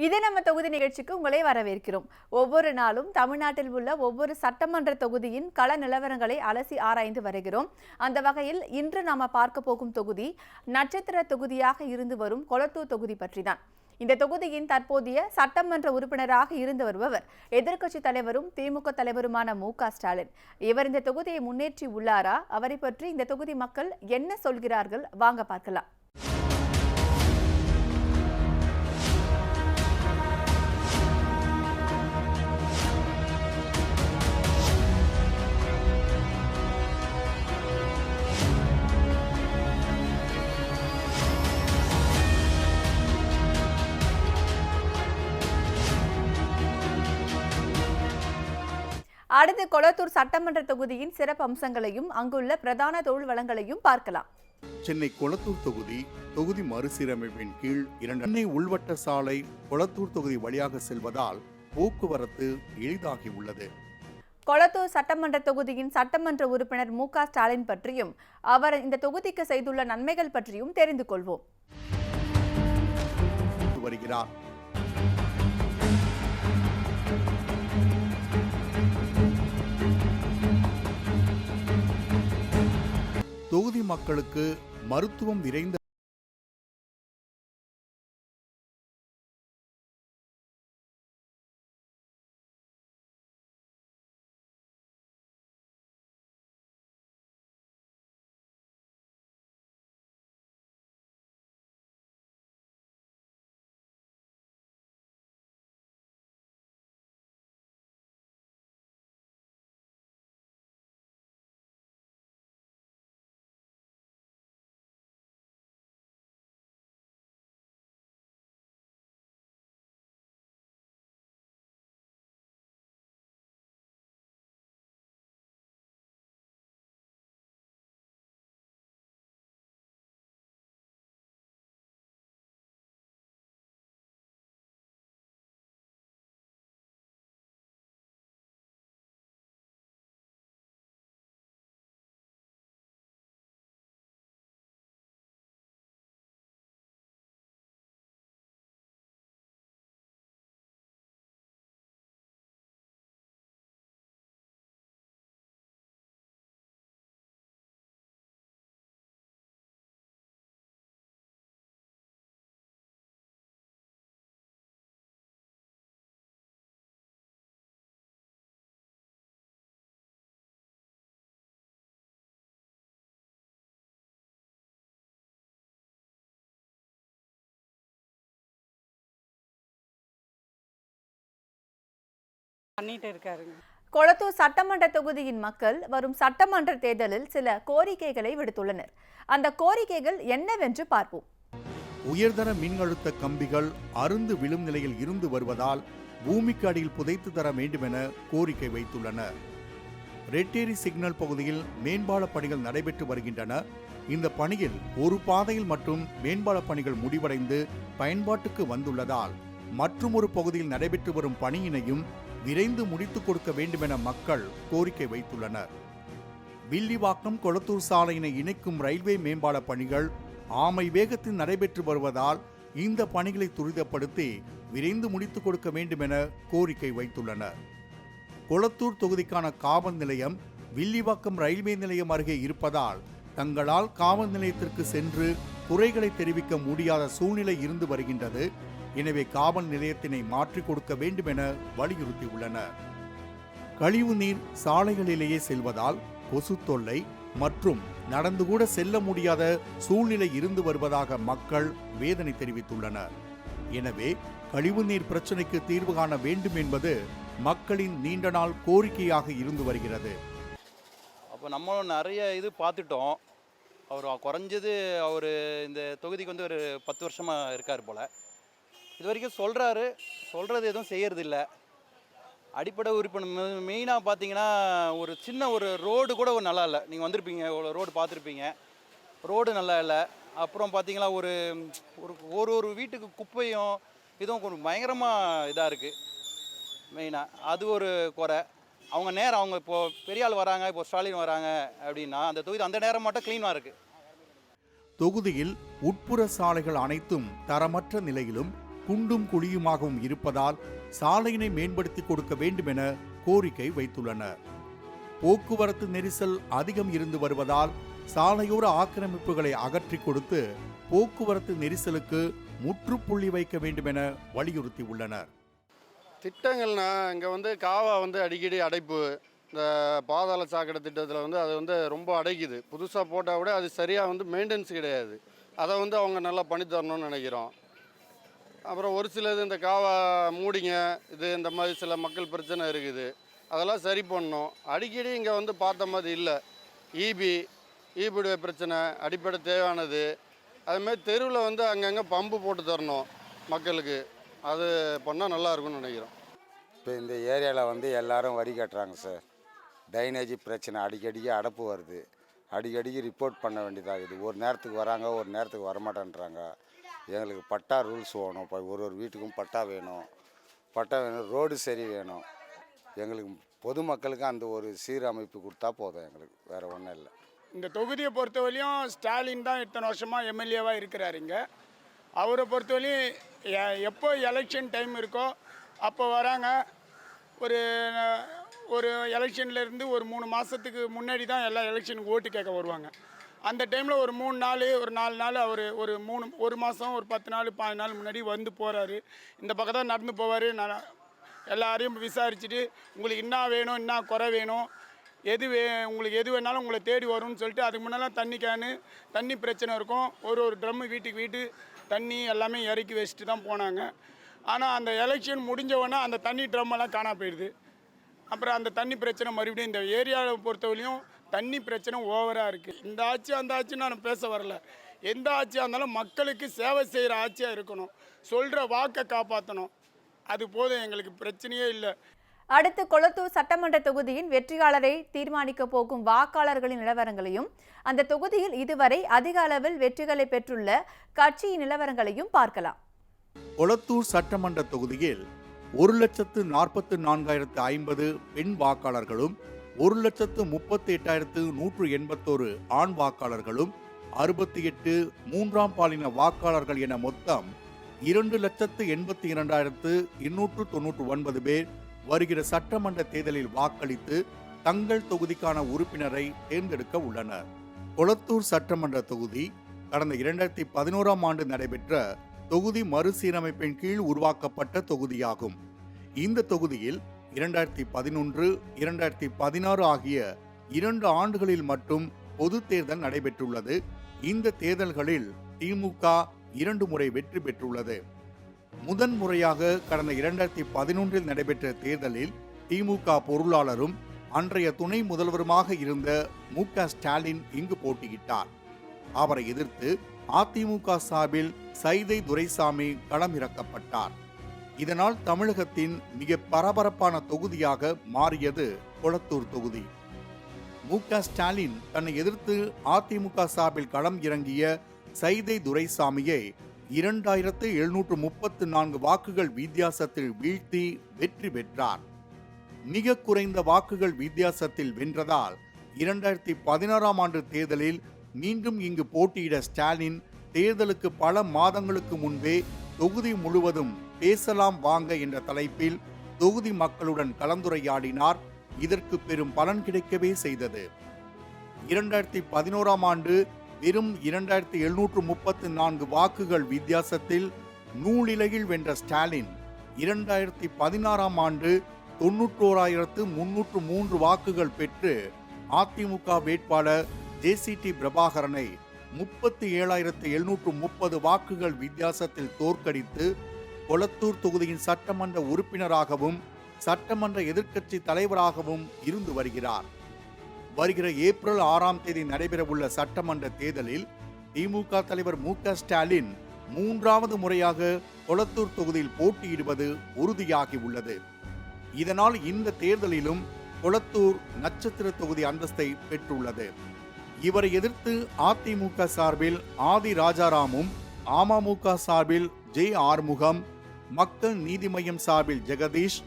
இதே நம்ம தொகுதி நிகழ்ச்சிக்கு உங்களை வரவேற்கிறோம். ஒவ்வொரு நாளும் தமிழ்நாட்டில் உள்ள ஒவ்வொரு சட்டமன்ற தொகுதியின் கள நிலவரங்களை அலசி ஆராய்ந்து வருகிறோம். அந்த வகையில் இன்று நாம பார்க்க போகும் தொகுதி நட்சத்திர தொகுதியாக இருந்து வரும் கொளத்தூர் தொகுதி பற்றிதான். இந்த தொகுதியின் தற்போதைய சட்டமன்ற உறுப்பினராக இருந்து வருபவர் எதிர்க்கட்சி தலைவரும் திமுக தலைவருமான மு.க.ஸ்டாலின். இவர் இந்த தொகுதியை முன்னேற்றி உள்ளாரா? அவரை பற்றி இந்த தொகுதி மக்கள் என்ன சொல்கிறார்கள்? வாங்க பார்க்கலாம். அடுத்து கொளத்தூர் சட்டமன்ற தொகுதியின் சிறப்பு அம்சங்களையும் அங்குள்ள பிரதான தொழில் வளங்களையும் பார்க்கலாம். சென்னை கொளத்தூர் தொகுதி மறுசீரமைப்பின் கீழ் சென்னை உள்வட்ட சாலை கொளத்தூர் தொகுதி வழியாக செல்வதால் போக்குவரத்து எளிதாகி உள்ளது. கொளத்தூர் சட்டமன்ற தொகுதியின் சட்டமன்ற உறுப்பினர் மு.க.ஸ்டாலின் பற்றியும் அவர் இந்த தொகுதிக்கு செய்துள்ள நன்மைகள் பற்றியும் தெரிந்து கொள்வோம். வருகிறார். தொகுதி மக்களுக்கு மருத்துவம் விரைந்த பண்ணிட்டு இருக்காருங்க. கொளத்தூர் சட்டமன்ற தொகுதியின் மக்கள் வரும் சட்டமன்ற தேர்தலில் சில கோரிக்கைகளை விடுத்துள்ளனர். அந்த கோரிக்கைகள் என்னவென்று பார்ப்போம். உயர்தர மின்னழுத்த கம்பிகள் அருந்து விழும் நிலையில் இருந்து வருவதால் பூமிக்கு அடியில் புதைத்து தர வேண்டும் என கோரிக்கை வைத்துள்ளனர். ரெட்டேரி சிக்னல் பகுதியில் மேம்பால பணிகள் நடைபெற்று வருகின்றன. இந்த பணியில் ஒரு பாதையில் மட்டும் மேம்பால பணிகள் முடிவடைந்து பயன்பாட்டுக்கு வந்துள்ளதால் மற்றும் ஒரு பகுதியில் நடைபெற்று வரும் பணியினையும் விரைந்து முடித்துக் கொடுக்க வேண்டும் என மக்கள் கோரிக்கை வைத்துள்ளனர். வில்லிவாக்கம் கொளத்தூர் சாலையினை இணைக்கும் ரயில்வே மேம்பால பணிகள் ஆமை வேகத்தில் நடைபெற்று வருவதால் இந்த பணிகளை துரிதப்படுத்தி விரைந்து முடித்துக் கொடுக்க வேண்டும் என கோரிக்கை வைத்துள்ளனர். கொளத்தூர் தொகுதிக்கான காவல் நிலையம் வில்லிவாக்கம் ரயில்வே நிலையம் அருகே இருப்பதால் தங்களால் காவல் நிலையத்திற்கு சென்று குறைகளை தெரிவிக்க முடியாத சூழ்நிலை இருந்து வருகின்றது. எனவே காவல் நிலையத்தினை மாற்றிக் கொடுக்க வேண்டும் என வலியுறுத்தியுள்ளனர். கழிவு நீர் சாலைகளிலேயே செல்வதால் கொசு தொல்லை மற்றும் நடந்து கூட செல்ல முடியாத சூழ்நிலை இருந்து வருவதாக மக்கள் வேதனை தெரிவித்துள்ளனர். எனவே கழிவு நீர் பிரச்சனைக்கு தீர்வு காண வேண்டும் என்பது மக்களின் நீண்ட நாள் கோரிக்கையாக இருந்து வருகிறது. அப்போ நம்மளும் நிறைய இது பார்த்துட்டோம். அவர் குறைஞ்சது அவர் இந்த தொகுதிக்கு ஒரு 10 வருஷமாக இருக்கார் போல். இது வரைக்கும் சொல்கிறது எதுவும் செய்யறதில்ல. அடிப்படை உறுப்பினர் மெயினாக பார்த்தீங்கன்னா ஒரு சின்ன ஒரு ரோடு கூட நல்லா இல்லை. நீங்கள் வந்திருப்பீங்க, ரோடு பார்த்துருப்பீங்க, ரோடு நல்லா இல்லை. அப்புறம் பார்த்தீங்கன்னா ஒரு வீட்டுக்கு குப்பையும் இதுவும் கொஞ்சம் பயங்கரமாக இதாக இருக்குது. மெயினாக அது ஒரு குறை. அவங்க இப்போது பெரிய ஆள் வராங்க, இப்போ ஸ்டாலின் வராங்க அப்படின்னா அந்த தொகுதி அந்த நேரம் மட்டும் க்ளீனாக இருக்குது. தொகுதியில் உட்புற சாலைகள் அனைத்தும் தரமற்ற நிலையிலும் குண்டும் குழியுமாகவும் இருப்பதால் சாலையினை மேம்படுத்தி கொடுக்க வேண்டும் என கோரிக்கை வைத்துள்ளனர். போக்குவரத்து நெரிசல் அதிகம் இருந்து வருவதால் சாலையோர ஆக்கிரமிப்புகளை அகற்றி கொடுத்து போக்குவரத்து நெரிசலுக்கு முற்றுப்புள்ளி வைக்க வேண்டும் என வலியுறுத்தி உள்ளனர். திட்டங்கள்னா இங்கே காவா அடிக்கடி அடைப்பு, இந்த பாதாள சாக்கடை திட்டத்தில் அது ரொம்ப அடைக்குது. புதுசாக போட்டால் கூட அது சரியாக மெயின்டெனன்ஸ் கிடையாது. அதை அவங்க நல்லா பண்ணி தரணும்னு நினைக்கிறோம். அப்புறம் ஒரு சிலது இந்த காவா மூடிங்க, இந்த மாதிரி சில மக்கள் பிரச்சனை இருக்குது, அதெல்லாம் சரி பண்ணணும். அடிக்கடி இங்கே பார்த்த மாதிரி இல்லை. ஈபியுடைய பிரச்சனை அடிப்படை தேவையானது. அதுமாதிரி தெருவில் அங்கங்கே பம்பு போட்டு தரணும் மக்களுக்கு. அது பண்ணால் நல்லா இருக்கும்னு நினைக்கிறோம். இப்போ இந்த ஏரியாவில் எல்லாரும் வரி கட்டுறாங்க சார். ட்ரைனேஜ் பிரச்சனை அடிக்கடிக்கு அடைப்பு வருது. அடிக்கடிக்கு ரிப்போர்ட் பண்ண வேண்டியதாகுது. ஒரு நேரத்துக்கு வராங்க, ஒரு நேரத்துக்கு வரமாட்டேன்றாங்க. எங்களுக்கு பட்டா ரூல்ஸ் வேணும். இப்போ ஒரு வீட்டுக்கும் பட்டா வேணும். ரோடு சரி வேணும். எங்களுக்கு பொதுமக்களுக்கு அந்த ஒரு சீரமைப்பு கொடுத்தா போதும். எங்களுக்கு வேறு ஒன்றும் இல்லை. இந்த தொகுதியை பொறுத்தவரையும் ஸ்டாலின் தான் இத்தனை வருஷமாக எம்எல்ஏவாக இருக்கிறாருங்க. அவரை பொறுத்தவரையும் எப்போ எலெக்ஷன் டைம் இருக்கோ அப்போ வராங்க. ஒரு எலெக்ஷன்லேருந்து ஒரு 3 மாதத்துக்கு முன்னாடி தான் எல்லா எலெக்ஷனுக்கு ஓட்டு கேட்க வருவாங்க. அந்த டைமில் ஒரு 3 நாள், ஒரு 4 நாள் அவர் ஒரு மாதம், ஒரு 10 நாள், 15 நாள் முன்னாடி போகிறாரு. இந்த பக்கம் தான் நடந்து போவார். நான் எல்லாரையும் விசாரிச்சுட்டு உங்களுக்கு என்ன வேணும், என்ன குறை வேணும், உங்களுக்கு எது வேணாலும் உங்களை தேடி வரும்னு சொல்லிட்டு, அதுக்கு முன்னெல்லாம் தண்ணி பிரச்சனை இருக்கும். ஒரு ட்ரம்மு வீட்டுக்கு தண்ணி எல்லாமே இறக்கி வச்சுட்டு தான் போனாங்க. ஆனால் அந்த எலெக்ஷன் முடிஞ்சவொன்னே அந்த தண்ணி ட்ரம்மெல்லாம் காணா போயிடுது. அப்புறம் அந்த தண்ணி பிரச்சனை மறுபடியும் இந்த ஏரியாவை பொறுத்தவரையும் தண்ணி பிரச்சனை ஓவராக இருக்குது. இந்த ஆட்சி அந்த ஆட்சின்னு நான் பேச வரல. எந்த ஆட்சியாக இருந்தாலும் மக்களுக்கு சேவை செய்கிற ஆட்சியாக இருக்கணும். சொல்கிற வாக்கை காப்பாற்றணும். அது போதும், எங்களுக்கு பிரச்சனையே இல்லை. அடுத்து கொளத்தூர் சட்டமன்ற தொகுதியின் வெற்றியாளரை தீர்மானிக்க போகும் வாக்காளர்களின் நிலவரங்களையும், அந்த தொகுதியில் இதுவரை அதிக அளவில் வெற்றிகளை பெற்றுள்ள கட்சியின் நிலவரங்களையும் பார்க்கலாம். கொளத்தூர் சட்டமன்ற தொகுதியில் 1,44,50 பெண் வாக்காளர்களும் 1,38,181 ஆண் வாக்காளர்களும் 68 மூன்றாம் பாலின வாக்காளர்கள் என மொத்தம் 2,82,299 பேர் வருகிற சட்டமன்ற தேர்தலில் வாக்களித்து தங்கள் தொகுதிக்கான உறுப்பினரை தேர்ந்தெடுக்க உள்ளனர். கொளத்தூர் சட்டமன்ற தொகுதி கடந்த 2011ஆம் ஆண்டு நடைபெற்ற தொகுதி மறுசீரமைப்பின் கீழ் உருவாக்கப்பட்ட தொகுதியாகும். இந்த தொகுதியில் 2011, 2016 ஆகிய 2 ஆண்டுகளில் மட்டும் பொது தேர்தல் நடைபெற்றுள்ளது. இந்த தேர்தல்களில் திமுக 2 முறை வெற்றி பெற்றுள்ளது. முதன்முறையாக கடந்த 2011இல் நடைபெற்ற தேர்தலில் திமுக பொருளாளரும் அன்றைய துணை முதல்வருமாக இருந்த மு.க. ஸ்டாலின் இங்கு போட்டியிட்டார். அவரை எதிர்த்து அதிமுக சார்பில் சைதை துரைசாமி களமிறக்கப்பட்டார். இதனால் தமிழகத்தின் மிக பரபரப்பான தொகுதியாக மாறியது கொளத்தூர் தொகுதி. மு.க. ஸ்டாலின் தன்னை எதிர்த்து அதிமுக சார்பில் களம் இறங்கிய சைதை துரைசாமியை 2,734 வாக்குகள் வித்தியாசத்தில் வீழ்த்தி வெற்றி பெற்றார். மிக குறைந்த வாக்குகள் வித்தியாசத்தில் வென்றதால் 2016ஆம் ஆண்டு தேர்தலில் மீண்டும் இங்கு போட்டியிட ஸ்டாலின் தேர்தலுக்கு பல மாதங்களுக்கு முன்பே தொகுதி முழுவதும் பேசலாம் வாங்க என்ற தலைப்பில் தொகுதி மக்களுடன் கலந்துரையாடினார். இதற்கு பெரும் பலன் கிடைக்கவே செய்தது. 2011ஆம் ஆண்டு வெறும் 2,734 வாக்குகள் வித்தியாசத்தில் நூலிலையில் வென்ற ஸ்டாலின் 2016ஆம் ஆண்டு 91,303 வாக்குகள் பெற்று அதிமுக வேட்பாளர் ஜே.சி.டி. பிரபாகரனை 37,730 வாக்குகள் வித்தியாசத்தில் தோற்கடித்து கொளத்தூர் தொகுதியின் சட்டமன்ற உறுப்பினராகவும் சட்டமன்ற எதிர்க்கட்சி தலைவராகவும் இருந்து வருகிறார். வருகிற ஏப்ரல் 6ஆம் தேதி நடைபெறவுள்ள சட்டமன்ற தேர்தலில் திமுக தலைவர் மு.க. ஸ்டாலின் 3வது முறையாக கொளத்தூர் தொகுதியில் போட்டியிடுவது உறுதியாகி உள்ளது. இதனால் இந்த தேர்தலிலும் கொளத்தூர் நட்சத்திர தொகுதி அந்தஸ்தை பெற்றுள்ளது. இவரை எதிர்த்து அதிமுக சார்பில் ஆதி ராஜாராமும், அமமுக சார்பில் ஜே. ஆறுமுகம், மக்கள் நீதி மய்யம் சார்பில் ஜெகதீஷ்,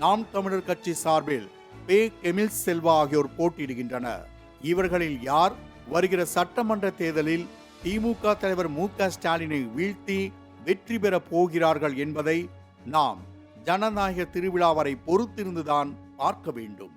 நாம் தமிழர் கட்சி சார்பில் பே. கெமில் செல்வா ஆகியோர் போட்டியிடுகின்றனர். இவர்களில் யார் வருகிற சட்டமன்ற தேர்தலில் திமுக தலைவர் மு.க. ஸ்டாலினை வீழ்த்தி வெற்றி பெறப் போகிறார்கள் என்பதை நாம் ஜனநாயக திருவிழா வரை பொறுத்திருந்துதான் பார்க்க வேண்டும்.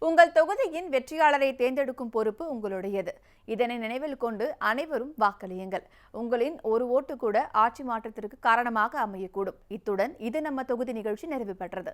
உங்கள் தொகுதியின் வெற்றியாளரை தேர்ந்தெடுக்கும் பொறுப்பு உங்களுடையது. இதனை நினைவில் கொண்டு அனைவரும் வாக்களியுங்கள். உங்களின் ஒரு ஓட்டு கூட ஆட்சி மாற்றத்திற்கு காரணமாக அமையக்கூடும். இத்துடன் இது நம்ம தொகுதி நிகழ்ச்சி நிறைவு பெற்றது.